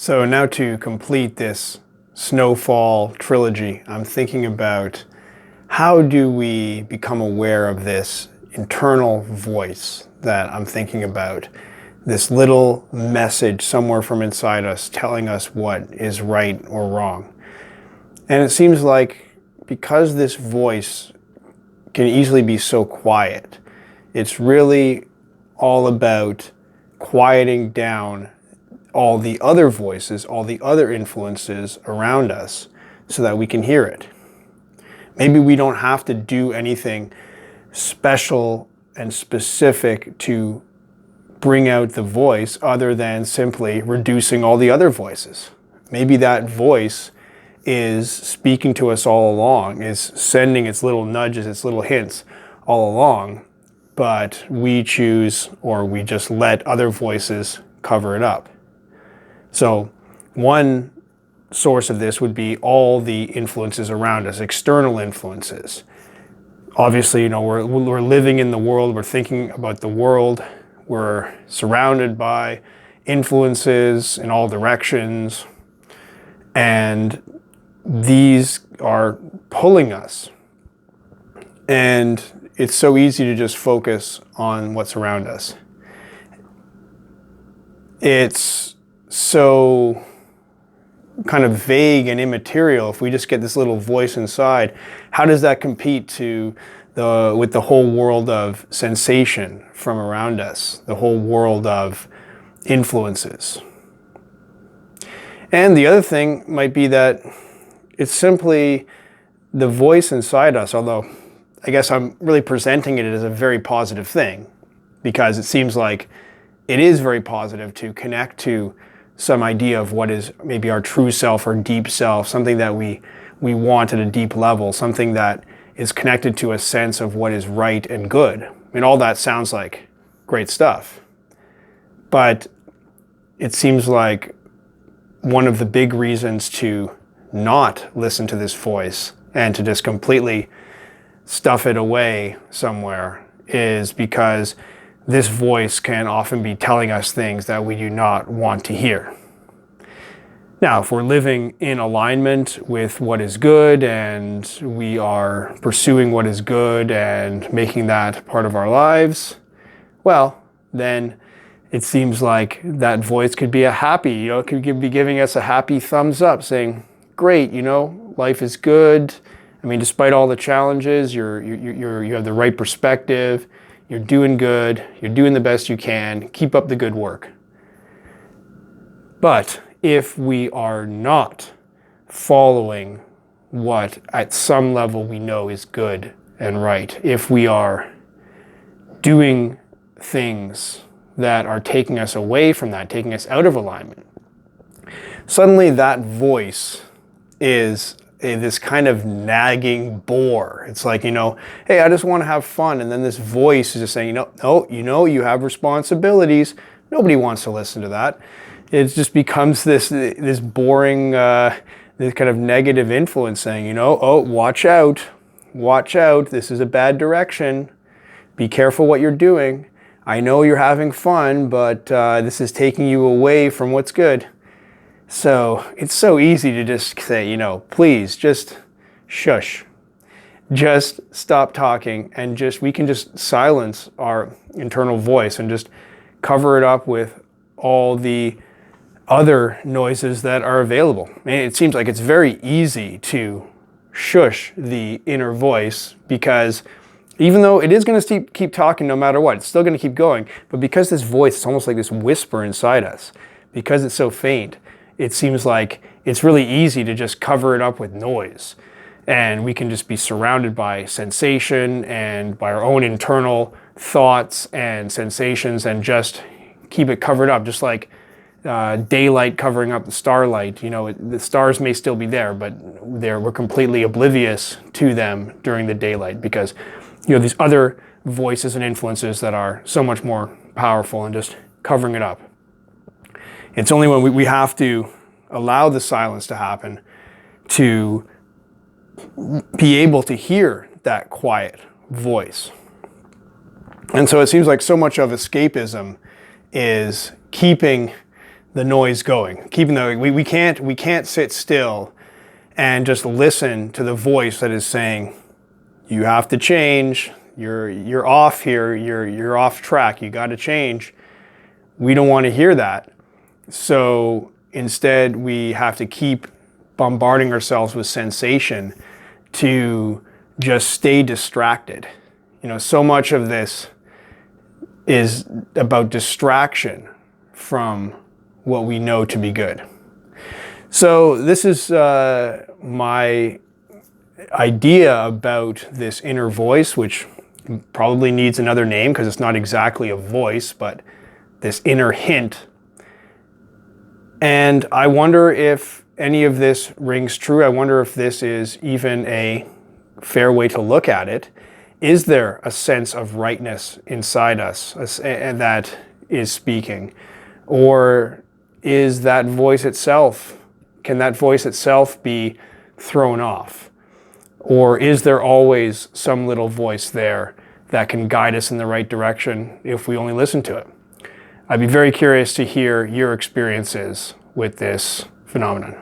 So now to complete this snowfall trilogy, I'm thinking about how do we become aware of this internal voice that I'm thinking about, this little message somewhere from inside us telling us what is right or wrong. And it seems like because this voice can easily be so quiet, it's really all about quieting down all the other voices, all the other influences around us so that we can hear it. Maybe we don't have to do anything special and specific to bring out the voice other than simply reducing all the other voices. Maybe that voice is speaking to us all along, is sending its little nudges, its little hints all along, but we choose or we just let other voices cover it up. So one source of this would be all the influences around us, external influences. Obviously, we're living in the world, we're thinking about the world, we're surrounded by influences in all directions, and these are pulling us. And it's so easy to just focus on what's around us. It's so kind of vague and immaterial. If we just get this little voice inside, how does that compete with the whole world of sensation from around us, the whole world of influences? And the other thing might be that it's simply the voice inside us, although I guess I'm really presenting it as a very positive thing, because it seems like it is very positive to connect to some idea of what is maybe our true self or deep self, something that we want at a deep level, something that is connected to a sense of what is right and good. I mean, all that sounds like great stuff. But it seems like one of the big reasons to not listen to this voice and to just completely stuff it away somewhere is because this voice can often be telling us things that we do not want to hear. Now, if we're living in alignment with what is good and we are pursuing what is good and making that part of our lives, well, then it seems like that voice could be it could be giving us a happy thumbs up saying, great, life is good. I mean, despite all the challenges, you have the right perspective. You're doing good, you're doing the best you can, keep up the good work. But if we are not following what at some level we know is good and right, if we are doing things that are taking us away from that, taking us out of alignment, suddenly that voice is this kind of nagging bore. It's like, hey, I just want to have fun. And then this voice is just saying, no, you have responsibilities. Nobody wants to listen to that. It just becomes this boring, this kind of negative influence saying, oh, watch out. This is a bad direction. Be careful what you're doing. I know you're having fun, but this is taking you away from what's good. So it's so easy to just say, please just shush, just stop talking, and we can just silence our internal voice and just cover it up with all the other noises that are available. It seems like it's very easy to shush the inner voice because even though it is going to keep talking no matter what, it's still going to keep going. But because this voice is almost like this whisper inside us, because it's so faint, it seems like it's really easy to just cover it up with noise. And we can just be surrounded by sensation and by our own internal thoughts and sensations and just keep it covered up, just like daylight covering up the starlight. The stars may still be there, but we're completely oblivious to them during the daylight because these other voices and influences that are so much more powerful and just covering it up. It's only when we have to allow the silence to happen to be able to hear that quiet voice. And so it seems like so much of escapism is keeping the noise going, keeping we can't sit still and just listen to the voice that is saying, you have to change, you're off here, you're off track, you got to change. We don't want to hear that. So instead we have to keep bombarding ourselves with sensation to just stay distracted. So much of this is about distraction from what we know to be good. So this is my idea about this inner voice, which probably needs another name because it's not exactly a voice, but this inner hint. And I wonder if any of this rings true. I wonder if this is even a fair way to look at it. Is there a sense of rightness inside us that is speaking? Or is that voice itself, can that voice itself be thrown off? Or is there always some little voice there that can guide us in the right direction if we only listen to it? I'd be very curious to hear your experiences with this phenomenon.